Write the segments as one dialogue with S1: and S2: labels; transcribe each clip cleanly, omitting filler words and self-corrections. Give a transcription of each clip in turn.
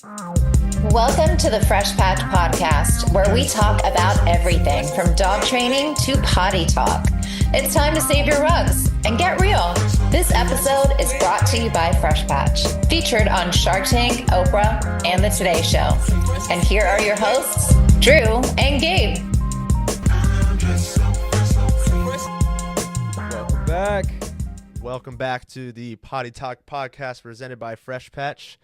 S1: Welcome to the Fresh Patch Podcast, where we talk about everything from dog training to potty talk. It's time to save your rugs and get real. This episode is brought to you by Fresh Patch, featured on Shark Tank, Oprah, and The Today Show. And here are your hosts, Drew and Gabe.
S2: Welcome back to the Potty Talk Podcast presented by Fresh Patch.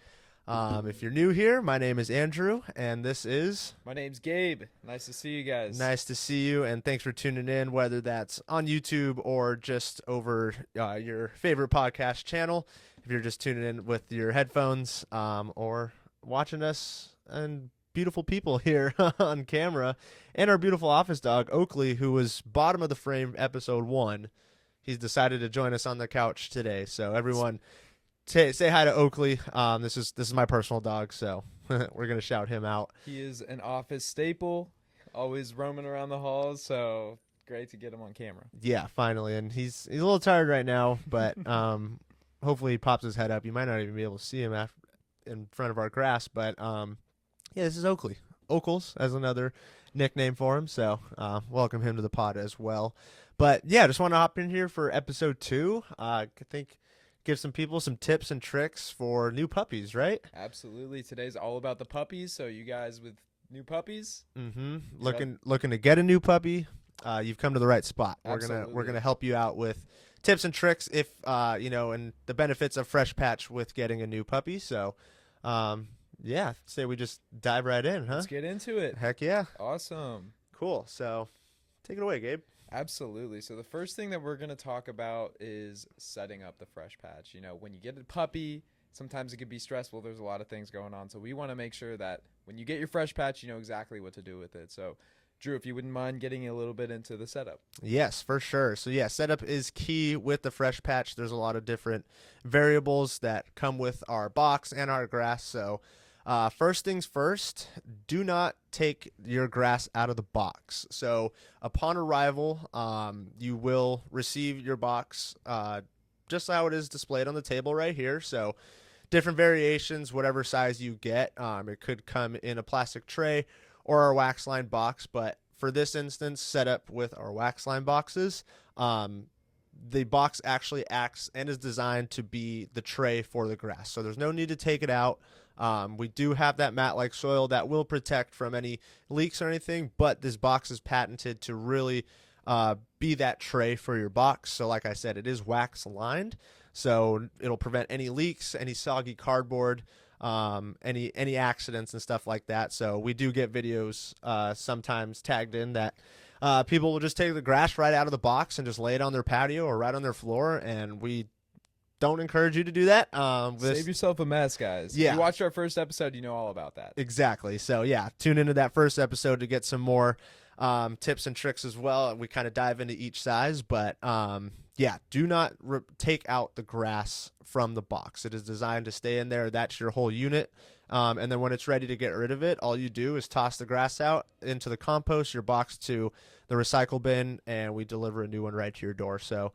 S2: If you're new here, my name is Andrew, and this is...
S3: My name's Gabe. Nice to see you guys.
S2: Nice to see you, and thanks for tuning in, whether that's on YouTube or just over your favorite podcast channel. If you're just tuning in with your headphones or watching us and beautiful people here on camera, and our beautiful office dog, Oakley, who was bottom of the frame episode 1. He's decided to join us on the couch today, so everyone... Say hi to Oakley. This is my personal dog, so we're gonna shout him out.
S3: He is an office staple, always roaming around the halls. So great to get him on camera.
S2: Yeah, finally, and he's a little tired right now, but hopefully he pops his head up. You might not even be able to see him in front of our grass, but yeah, this is Oakley. Okles as another nickname for him. So welcome him to the pod as well. But yeah, just want to hop in here for episode 2. I think. Give some people some tips and tricks for new puppies, right?
S3: Absolutely. Today's all about the puppies. So you guys with new puppies,
S2: looking to get a new puppy, you've come to the right spot.
S3: Absolutely.
S2: We're gonna help you out with tips and tricks if and the benefits of Fresh Patch with getting a new puppy. So, yeah, say we just dive right in, huh?
S3: Let's get into it.
S2: Heck yeah!
S3: Awesome.
S2: Cool. So, take it away, Gabe.
S3: Absolutely. So the first thing that we're going to talk about is setting up the Fresh Patch. You know, when you get a puppy, sometimes it can be stressful. There's a lot of things going on. So we want to make sure that when you get your Fresh Patch, you know exactly what to do with it. So, Drew, if you wouldn't mind getting a little bit into the setup.
S2: Yes, for sure. So, yeah, setup is key with the Fresh Patch. There's a lot of different variables that come with our box and our grass. So, first things first, do not take your grass out of the box. So upon arrival, you will receive your box just how it is displayed on the table right here. So different variations, whatever size you get. It could come in a plastic tray or our wax line box, but for this instance, set up with our wax line boxes, the box actually acts and is designed to be the tray for the grass. So there's no need to take it out. We do have that mat-like soil that will protect from any leaks or anything, but this box is patented to really be that tray for your box. So like I said, it is wax lined, so it'll prevent any leaks, any soggy cardboard, any accidents and stuff like that. So we do get videos sometimes tagged in that people will just take the grass right out of the box and just lay it on their patio or right on their floor, and we don't encourage you to do that.
S3: Save yourself a mess, guys.
S2: Yeah.
S3: If you watched our first episode, you know all about that.
S2: Exactly. So, yeah, tune into that first episode to get some more tips and tricks as well. We kind of dive into each size. But, yeah, do not take out the grass from the box. It is designed to stay in there. That's your whole unit. And then when it's ready to get rid of it, all you do is toss the grass out into the compost, your box to the recycle bin, and we deliver a new one right to your door. So,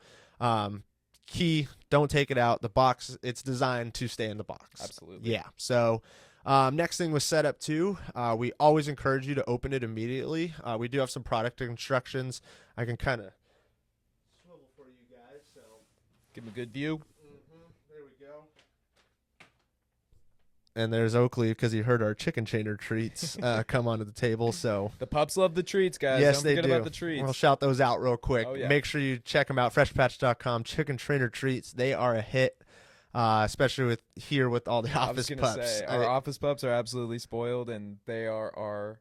S2: key, don't take it out. The box, it's designed to stay in the box.
S3: Absolutely.
S2: Yeah. So next thing was setup 2. We always encourage you to open it immediately. We do have some product instructions. I can kind of swivel for you guys. So
S3: Give them a good view.
S2: there we go. And there's Oakley because he heard our chicken chainer treats come onto the table. So
S3: The pups love the treats, guys.
S2: yes,
S3: Don't
S2: they
S3: forget
S2: do.
S3: about the treats.
S2: We'll shout those out real quick.
S3: Oh, yeah.
S2: Make sure you check them out. Freshpatch.com. Chicken trainer treats. They are a hit, especially with all the
S3: I was
S2: office
S3: gonna
S2: pups.
S3: say, our office pups are absolutely spoiled, and they are our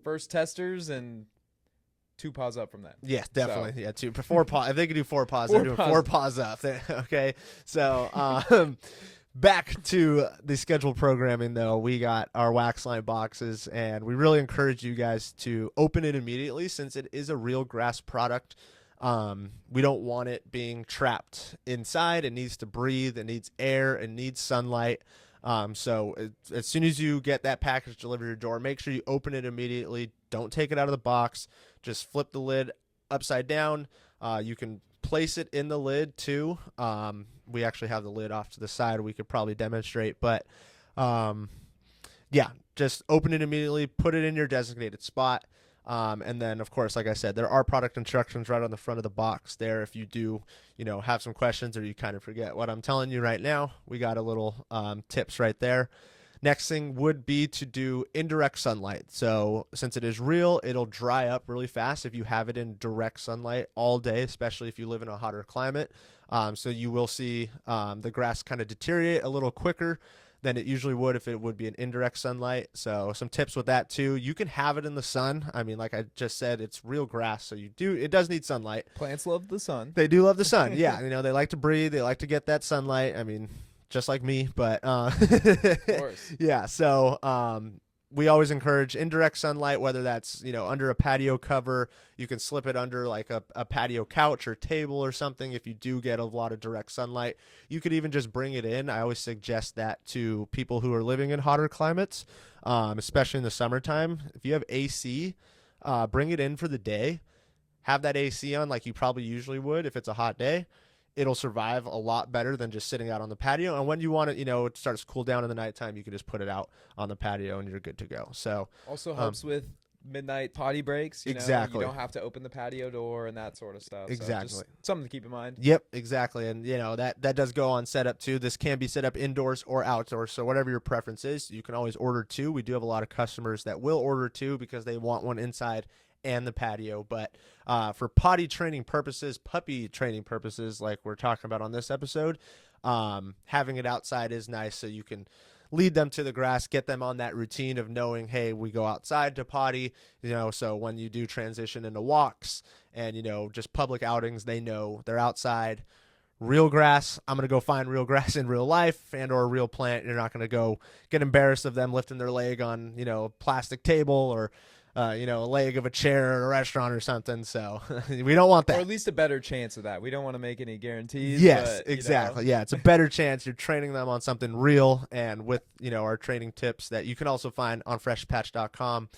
S3: first testers, and 2 paws up from that.
S2: Yeah, definitely. Yeah, 4 paws. If they can do 4 paws, they're doing 4 paws up. Okay, so back to the scheduled programming, though. We got our wax line boxes, and we really encourage you guys to open it immediately since it is a real grass product. We don't want it being trapped inside. It needs to breathe. It needs air. It needs sunlight. So as soon as you get that package delivered to your door, make sure you open it immediately. Don't take it out of the box. Just flip the lid upside down. You can place it in the lid too. We actually have the lid off to the side. We could probably demonstrate, but Yeah, just open it immediately, put it in your designated spot. And then, of course, like I said, there are product instructions right on the front of the box there. If you do, have some questions or you kind of forget what I'm telling you right now, we got a little tips right there. Next thing would be to do indirect sunlight. So since it is real, it'll dry up really fast if you have it in direct sunlight all day, especially if you live in a hotter climate. So you will see the grass kind of deteriorate a little quicker than it usually would if it would be an indirect sunlight. So some tips with that too. You can have it in the sun. I mean, like I just said, it's real grass, so it does need sunlight.
S3: Plants love the sun.
S2: They do love the sun. Yeah, they like to breathe. They like to get that sunlight. I mean, just like me, but
S3: Of course.
S2: yeah. So we always encourage indirect sunlight, whether that's under a patio cover. You can slip it under like a patio couch or table or something. If you do get a lot of direct sunlight, you could even just bring it in. I always suggest that to people who are living in hotter climates, especially in the summertime. If you have AC, bring it in for the day. Have that AC on like you probably usually would if it's a hot day. It'll survive a lot better than just sitting out on the patio. And when you want it, it starts to cool down in the nighttime, you can just put it out on the patio and you're good to go. So
S3: also helps with midnight potty breaks.
S2: Exactly.
S3: You don't have to open the patio door and that sort of stuff.
S2: Exactly.
S3: So just something to keep in mind.
S2: Yep, exactly. And that does go on setup too. This can be set up indoors or outdoors. So whatever your preference is, you can always order two. We do have a lot of customers that will order two because they want one inside and the patio. But for potty training purposes, puppy training purposes, like we're talking about on this episode, having it outside is nice, so you can lead them to the grass, get them on that routine of knowing, hey, we go outside to potty, so when you do transition into walks and just public outings, they know they're outside. Real grass, I'm going to go find real grass in real life and or a real plant. You're not going to go get embarrassed of them lifting their leg on a plastic table or a leg of a chair at a restaurant or something. So we don't want that.
S3: Or at least a better chance of that. We don't want to make any guarantees.
S2: Yes,
S3: but,
S2: exactly. Yeah, it's a better chance. You're training them on something real, and with our training tips that you can also find on freshpatch.com.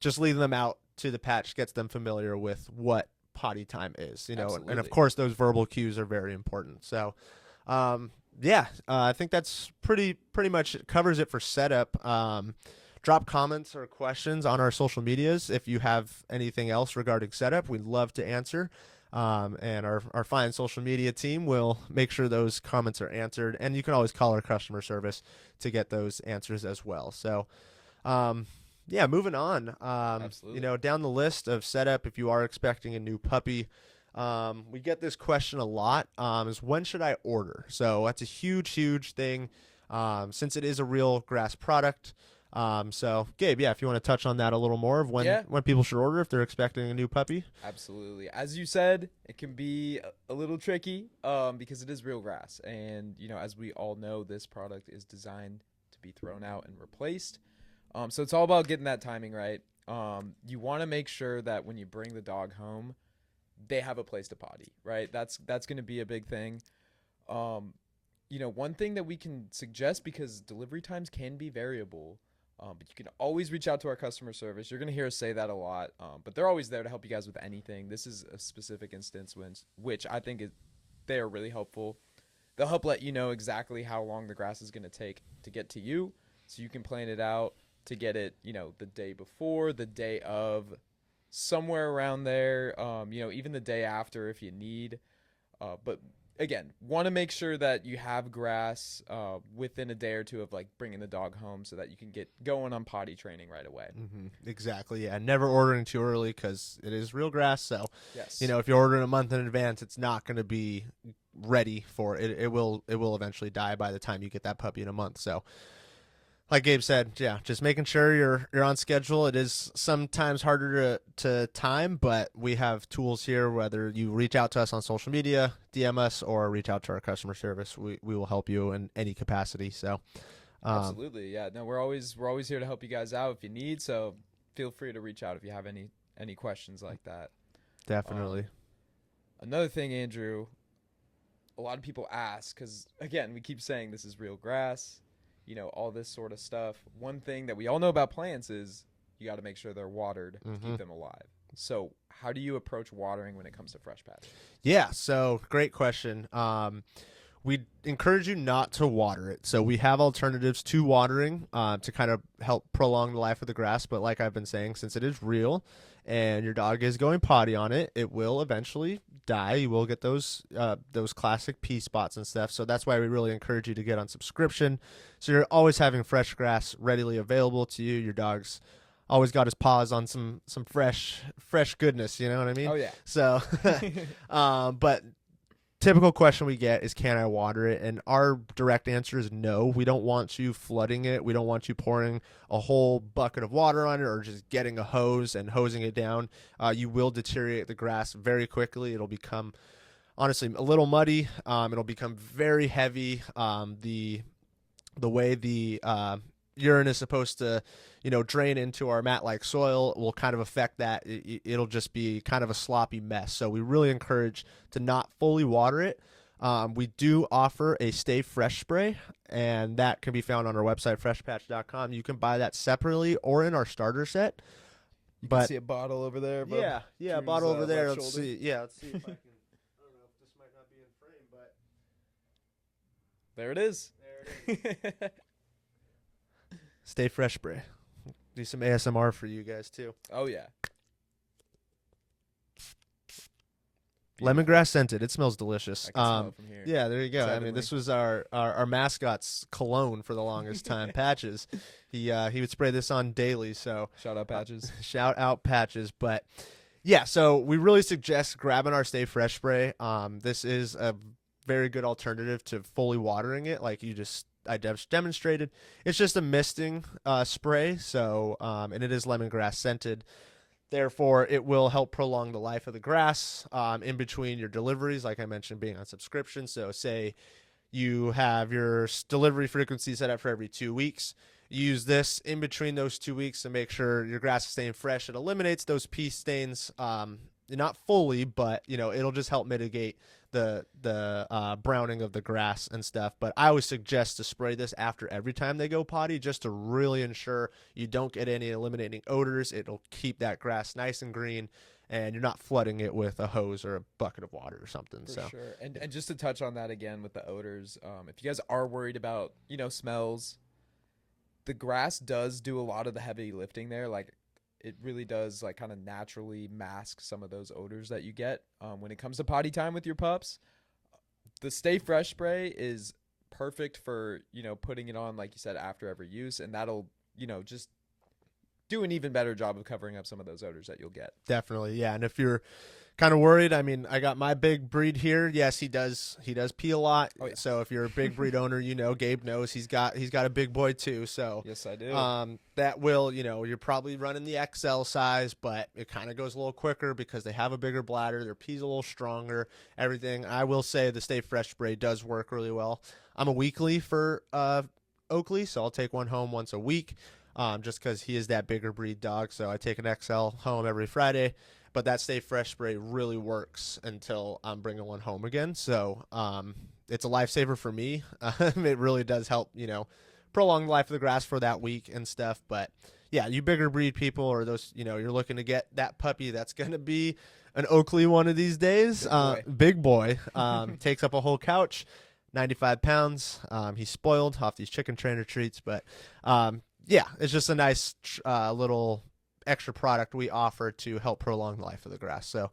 S2: Just leading them out to the patch gets them familiar with what potty time is. And of course those verbal cues are very important. So I think that's pretty much covers it for setup. Drop comments or questions on our social medias if you have anything else regarding setup. We'd love to answer. And our fine social media team will make sure those comments are answered. And you can always call our customer service to get those answers as well. So, moving on.
S3: Absolutely.
S2: Down the list of setup, if you are expecting a new puppy, we get this question a lot, is when should I order? So that's a huge thing, since it is a real grass product. So Gabe, if you want to touch on that a little more of when people should order if they're expecting a new puppy.
S3: Absolutely. As you said, it can be a little tricky, because it is real grass. And, as we all know, this product is designed to be thrown out and replaced. So it's all about getting that timing right. You want to make sure that when you bring the dog home, they have a place to potty, right? That's going to be a big thing. One thing that we can suggest, because delivery times can be variable, but you can always reach out to our customer service. You're going to hear us say that a lot, but they're always there to help you guys with anything. This is a specific instance which I think they are really helpful. They'll help let you know exactly how long the grass is going to take to get to you, so you can plan it out to get it, the day before, the day of, somewhere around there, even the day after if you need. But again, want to make sure that you have grass within a day or two of bringing the dog home, so that you can get going on potty training right away.
S2: Mm-hmm. Exactly. Yeah. Never ordering too early, because it is real grass. So,
S3: yes.
S2: If you're ordering a month in advance, it's not going to be ready for it. It will eventually die by the time you get that puppy in a month. So, like Gabe said, just making sure you're on schedule. It is sometimes harder to time, but we have tools here. Whether you reach out to us on social media, DM us, or reach out to our customer service, we will help you in any capacity. So,
S3: absolutely, yeah. No, we're always here to help you guys out if you need. So feel free to reach out if you have any questions like that.
S2: Definitely.
S3: Another thing, Andrew, a lot of people ask, because again, we keep saying this is real grass. All this sort of stuff. One thing that we all know about plants is you got to make sure they're watered to keep them alive. So how do you approach watering when it comes to fresh patch?
S2: Yeah, so great question. we encourage you not to water it. So we have alternatives to watering to kind of help prolong the life of the grass. But like I've been saying, since it is real and your dog is going potty on it, it will eventually die. You will get those classic pee spots and stuff. So that's why we really encourage you to get on subscription. So you're always having fresh grass readily available to you. Your dog's always got his paws on some fresh goodness. You know what I mean?
S3: Oh yeah.
S2: So, but typical question we get is, can I water it? And our direct answer is no. We don't want you flooding it. We don't want you pouring a whole bucket of water on it or just getting a hose and hosing it down. You will deteriorate the grass very quickly. It'll become, honestly, a little muddy. It'll become very heavy. The way the urine is supposed to, drain into our mat-like soil will kind of affect that. It'll just be kind of a sloppy mess. So we really encourage to not fully water it. We do offer a Stay Fresh spray, and that can be found on our website, freshpatch.com. You can buy that separately or in our starter set.
S3: You can see a bottle over there.
S2: Yeah, a bottle over there. Let's see. Yeah, let's see if I can. I don't know if this might not be in frame, but
S3: there it is.
S2: There it is. Stay Fresh spray. Do some ASMR for you guys too.
S3: Oh yeah.
S2: Lemongrass scented. It smells delicious.
S3: I can smell it from here.
S2: Yeah, there you go.
S3: Suddenly.
S2: I mean, this was our mascot's cologne for the longest time. Patches. He would spray this on daily. So
S3: shout out Patches.
S2: Shout out Patches. But yeah, so we really suggest grabbing our Stay Fresh spray. This is a very good alternative to fully watering it, like I demonstrated. It's just a misting spray. So and it is lemongrass scented. Therefore, it will help prolong the life of the grass in between your deliveries, like I mentioned, being on subscription. So say you have your delivery frequency set up for every 2 weeks. Use this in between those 2 weeks to make sure your grass is staying fresh. It eliminates those pee stains, not fully, but it'll just help mitigate the browning of the grass and stuff. But I always suggest to spray this after every time they go potty, just to really ensure you don't get any eliminating odors. It'll keep that grass nice and green, and you're not flooding it with a hose or a bucket of water or something.
S3: For sure. And just to touch on that again with the odors, if you guys are worried about smells, the grass does do a lot of the heavy lifting there. Like, it really does kind of naturally mask some of those odors that you get. When it comes to potty time with your pups, the Stay Fresh spray is perfect for, putting it on, like you said, after every use. And that'll, just do an even better job of covering up some of those odors that you'll get.
S2: Definitely. Yeah. And if you're kind of worried, I mean, I got my big breed here. Yes, he does pee a lot. Oh, yeah. So if you're a big breed owner, Gabe knows he's got a big boy too. So
S3: yes, I do.
S2: That will, you're probably running the XL size, but it kind of goes a little quicker because they have a bigger bladder. Their pee's a little stronger, everything. I will say the Stay Fresh spray does work really well. I'm a weekly for Oakley, so I'll take one home once a week, just because he is that bigger breed dog. So I take an XL home every Friday. But that Stay Fresh spray really works until I'm bringing one home again. So it's a lifesaver for me. It really does help, prolong the life of the grass for that week and stuff. But yeah, you bigger breed people, or those, you're looking to get that puppy that's going to be an Oakley one of these days. Big boy. Takes up a whole couch, 95 pounds. He's spoiled off these chicken trainer treats. But yeah, it's just a nice little extra product we offer to help prolong the life of the grass. So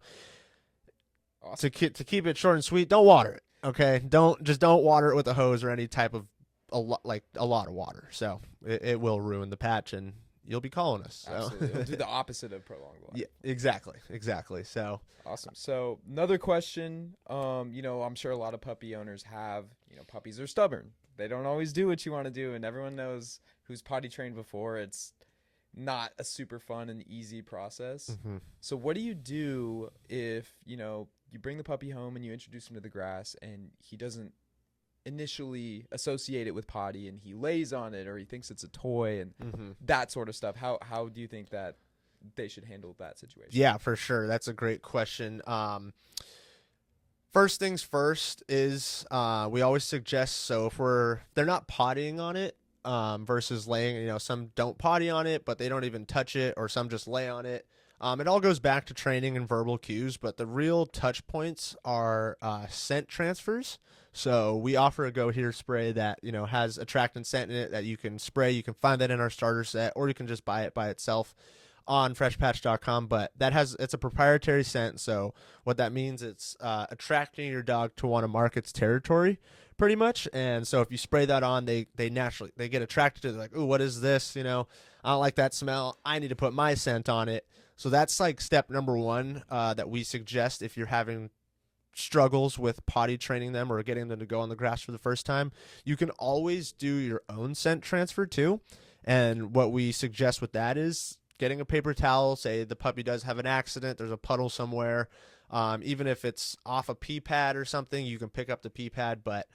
S2: awesome. to keep it short and sweet, don't water it. Okay, don't water it with a hose or any type of a lot of water. So it will ruin the patch, and you'll be calling us. So.
S3: Absolutely, it'll do the opposite of prolong the life.
S2: Yeah, exactly. So
S3: awesome. So another question, I'm sure a lot of puppy owners have, puppies are stubborn. They don't always do what you want to do, and everyone knows who's potty trained before. It's not a super fun and easy process. Mm-hmm. So what do you do if, you bring the puppy home and you introduce him to the grass and he doesn't initially associate it with potty and he lays on it or he thinks it's a toy and that sort of stuff? How do you think that they should handle that situation?
S2: Yeah, for sure. That's a great question. First things first is we always suggest, so if they're not pottying on it, versus laying, some don't potty on it, but they don't even touch it, or some just lay on it. It all goes back to training and verbal cues, but the real touch points are scent transfers. So we offer a Go Here spray that, has attractant scent in it that you can spray. You can find that in our starter set, or you can just buy it by itself on freshpatch.com. But it's a proprietary scent. So what that means, it's attracting your dog to want to mark its territory pretty much. And so if you spray that on, they naturally, they get attracted to it. They're like, ooh, what is this? I don't like that smell. I need to put my scent on it. So that's like step number one that we suggest if you're having struggles with potty training them or getting them to go on the grass for the first time. You can always do your own scent transfer too. And what we suggest with that is getting a paper towel. Say the puppy does have an accident, there's a puddle somewhere. Even if it's off a pee pad or something, you can pick up the pee pad. But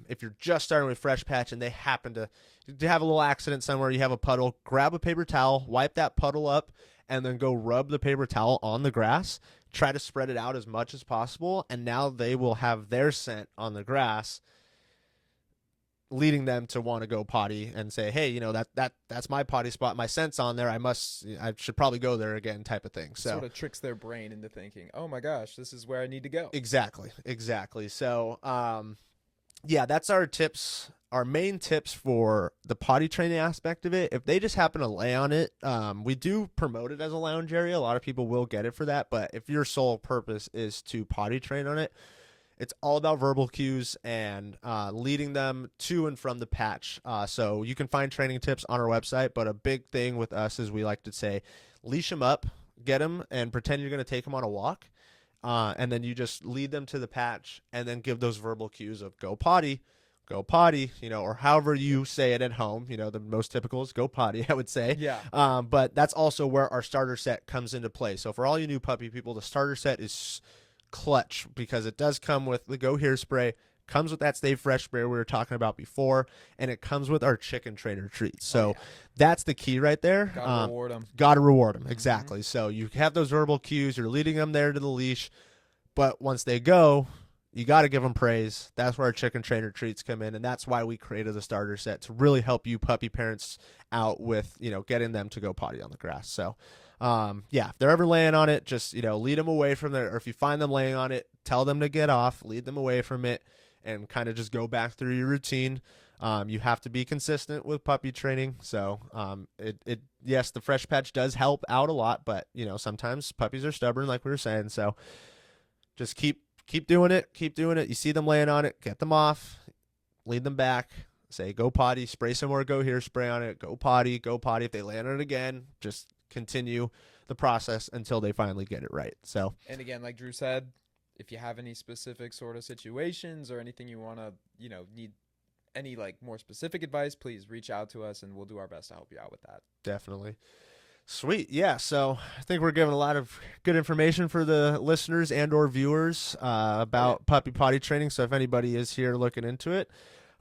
S2: if you're just starting with Fresh Patch and they happen to have a little accident somewhere, you have a puddle, grab a paper towel, wipe that puddle up, and then go rub the paper towel on the grass. Try to spread it out as much as possible, and now they will have their scent on the grass, leading them to want to go potty and say, hey, that's my potty spot. My scent's on there. I should probably go there again, type of thing. So
S3: sort of tricks their brain into thinking, oh my gosh, this is where I need to go.
S2: Exactly. So, that's our tips. Our main tips for the potty training aspect of it. If they just happen to lay on it, we do promote it as a lounge area. A lot of people will get it for that. But if your sole purpose is to potty train on it, it's all about verbal cues and leading them to and from the patch. So you can find training tips on our website. But a big thing with us is we like to say, leash them up, get them, and pretend you're going to take them on a walk. And then you just lead them to the patch and then give those verbal cues of go potty, or however you say it at home. The most typical is go potty, I would say.
S3: Yeah.
S2: But that's also where our starter set comes into play. So for all you new puppy people, the starter set is clutch because it does come with the Go Here spray, comes with that Stay Fresh spray we were talking about before, and it comes with our chicken trainer treats. So that's the key right there.
S3: Gotta reward them.
S2: Exactly. So you have those verbal cues. You're leading them there to the leash. But once they go, you got to give them praise. That's where our chicken trainer treats come in, and that's why we created the starter set to really help you puppy parents out with, getting them to go potty on the grass. So, if they're ever laying on it, just, lead them away from there. Or if you find them laying on it, tell them to get off, lead them away from it, and kind of just go back through your routine. You have to be consistent with puppy training. So, yes, the Fresh Patch does help out a lot, but, sometimes puppies are stubborn, like we were saying. So just keep doing it. You see them laying on it, get them off, lead them back, say go potty, spray some more Go Here spray on it, go potty. If they land on it again, just continue the process until they finally get it right. So,
S3: and again, like Drew said, if you have any specific sort of situations or anything you want to, need any like more specific advice, please reach out to us and we'll do our best to help you out with that.
S2: Definitely. Sweet. Yeah. So I think we're giving a lot of good information for the listeners and or viewers about puppy potty training. So if anybody is here looking into it,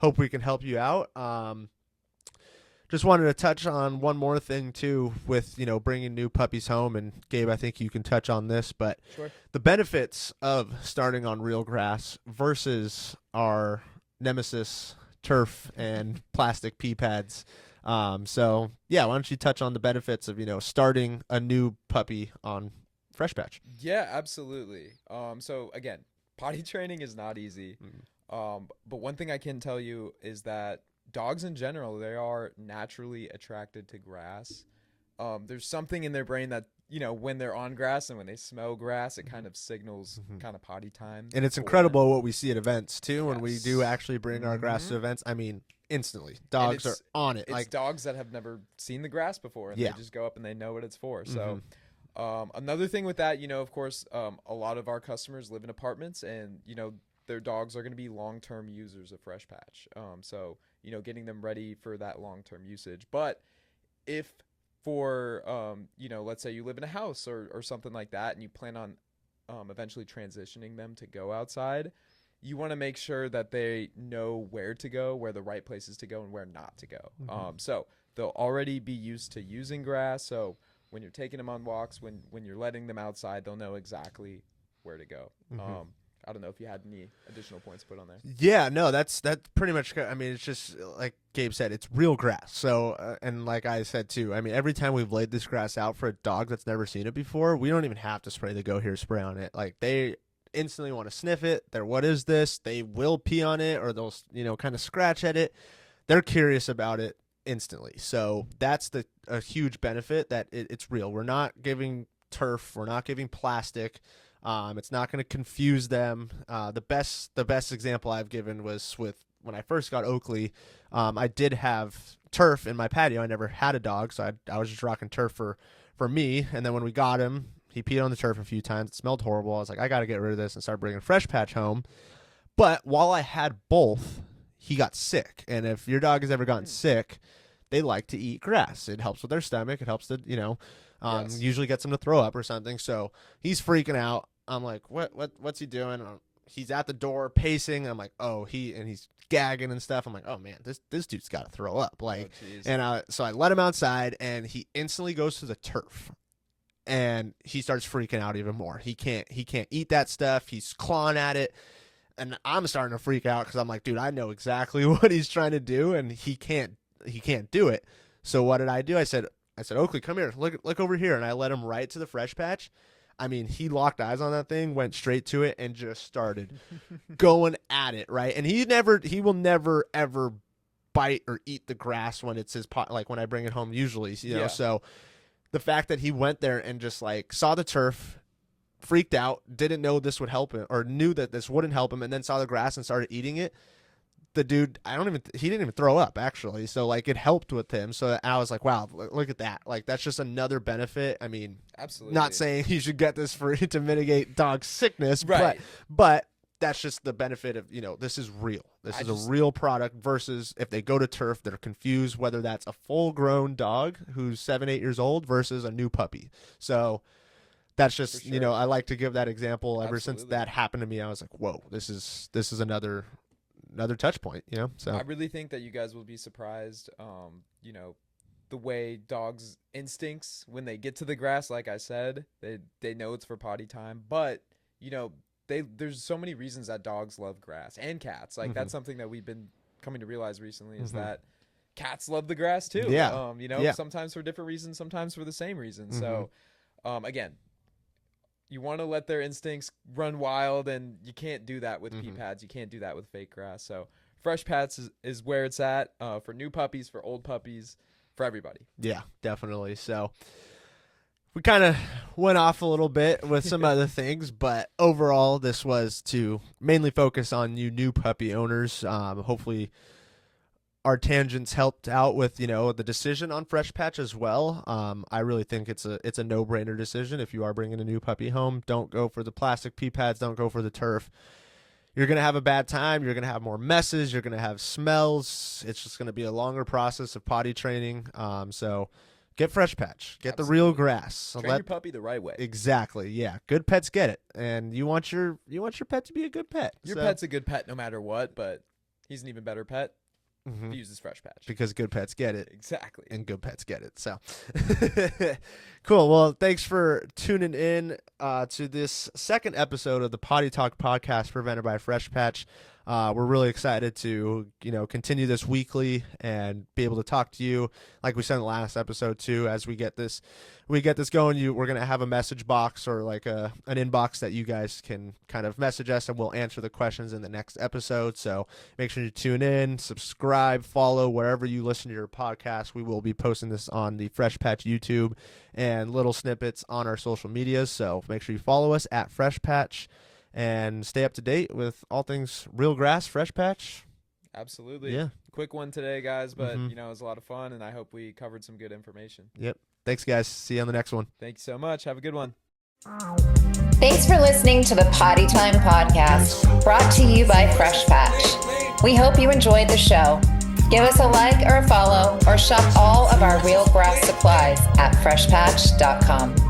S2: hope we can help you out. Just wanted to touch on one more thing too with, bringing new puppies home. And Gabe, I think you can touch on this, but
S3: Sure.
S2: The benefits of starting on real grass versus our nemesis turf and plastic pee pads. Why don't you touch on the benefits of, starting a new puppy on Fresh Patch?
S3: Yeah, absolutely. So again, potty training is not easy. But one thing I can tell you is that dogs in general, they are naturally attracted to grass. There's something in their brain that, when they're on grass and when they smell grass, it kind of signals kind of potty time.
S2: And it's incredible what we see at events too. When we do actually bring our grass to events, I mean, instantly dogs are on it.
S3: It's
S2: like
S3: dogs that have never seen the grass before and they just go up and they know what it's for. So another thing with that, of course, a lot of our customers live in apartments and, their dogs are going to be long-term users of Fresh Patch. So, getting them ready for that long-term usage. But if for, let's say you live in a house or something like that and you plan on eventually transitioning them to go outside, you want to make sure that they know where to go, where the right places to go and where not to go. So they'll already be used to using grass. So when you're taking them on walks, when you're letting them outside, they'll know exactly where to go. I don't know if you had any additional points to put on there.
S2: Yeah, no, that's pretty much, I mean, it's just like Gabe said, it's real grass. So, and like I said too, I mean, every time we've laid this grass out for a dog that's never seen it before, we don't even have to spray the Go Here spray on it. Like instantly want to sniff it. They're, what is this? They will pee on it, or they'll, kind of scratch at it. They're curious about it instantly. So that's a huge benefit, that it's real. We're not giving turf. We're not giving plastic. It's not going to confuse them. The best example I've given was with when I first got Oakley. I did have turf in my patio. I never had a dog, so I was just rocking turf for me. And then when we got him, he peed on the turf a few times. It smelled horrible. I was like, I got to get rid of this, and started bringing Fresh Patch home. But while I had both, he got sick. And if your dog has ever gotten sick, they like to eat grass. It helps with their stomach. It helps to,
S3: Yes.
S2: usually gets them to throw up or something. So he's freaking out. I'm like, what's he doing? He's at the door pacing. I'm like, he's gagging and stuff. I'm like, oh man, this dude's got to throw up. Like, so I let him outside, and he instantly goes to the turf, and he starts freaking out even more. He can't eat that stuff. He's clawing at it, and I'm starting to freak out because I'm like, dude, I know exactly what he's trying to do, and he can't do it. So what did I do? I said, Oakley, come here, look over here, and I led him right to the Fresh Patch. I mean, he locked eyes on that thing, went straight to it, and just started going at it, right? And he will never, ever bite or eat the grass when it's his pot, like when I bring it home usually,
S3: Yeah.
S2: So the fact that he went there and just like saw the turf, freaked out, didn't know this would help him, or knew that this wouldn't help him, and then saw the grass and started eating it. The dude, he didn't even throw up, actually. So like it helped with him. So I was like, wow, look at that. Like that's just another benefit. I mean,
S3: Absolutely.
S2: not saying you should get this to mitigate dog sickness,
S3: Right.
S2: but that's just the benefit of, this is real. This is a real product versus if they go to turf, they're confused whether that's a full grown dog who's 7-8 years old versus a new puppy. So that's just,
S3: For sure.
S2: I like to give that example. Ever since
S3: Absolutely.
S2: that happened to me, I was like, whoa, this is another touch point, So
S3: I really think that you guys will be surprised, the way dogs' instincts when they get to the grass, like I said, they know it's for potty time, but, there's so many reasons that dogs love grass, and cats. Like that's something that we've been coming to realize recently is that cats love the grass too.
S2: Yeah. Yeah.
S3: Sometimes for different reasons, sometimes for the same reason. So, again, you want to let their instincts run wild, and you can't do that with pee pads. You can't do that with fake grass. So Fresh Patch is where it's at, for new puppies, for old puppies, for everybody.
S2: Yeah, definitely. So we kind of went off a little bit with some other things, but overall this was to mainly focus on you new puppy owners. Hopefully our tangents helped out with, the decision on Fresh Patch as well. I really think it's a no-brainer decision. If you are bringing a new puppy home, don't go for the plastic pee pads. Don't go for the turf. You're going to have a bad time. You're going to have more messes. You're going to have smells. It's just going to be a longer process of potty training. So get Fresh Patch. Get
S3: Absolutely.
S2: the real grass.
S3: Train your puppy the right way.
S2: Exactly. Yeah. Good pets get it. And you want your pet to be a good pet.
S3: Your pet's a good pet no matter what, but he's an even better pet.
S2: Mhm.
S3: He uses Fresh Patch.
S2: Because good pets get it.
S3: Exactly.
S2: And good pets get it. So cool. Well, thanks for tuning in to this second episode of the Potty Talk podcast presented by Fresh Patch. We're really excited to, continue this weekly and be able to talk to you, like we said in the last episode too. As we get this going, we're gonna have a message box or like an inbox that you guys can kind of message us, and we'll answer the questions in the next episode. So make sure you tune in, subscribe, follow wherever you listen to your podcast. We will be posting this on the Fresh Patch YouTube and little snippets on our social medias. So make sure you follow us at Fresh Patch and stay up to date with all things real grass, Fresh Patch.
S3: Absolutely.
S2: Yeah.
S3: Quick one today, guys, but it was a lot of fun, and I hope we covered some good information.
S2: Yep. Thanks, guys. See you on the next one.
S3: Thank you so much. Have a good one.
S1: Thanks for listening to the Potty Time Podcast, brought to you by Fresh Patch. We hope you enjoyed the show. Give us a like or a follow, or shop all of our real grass supplies at freshpatch.com.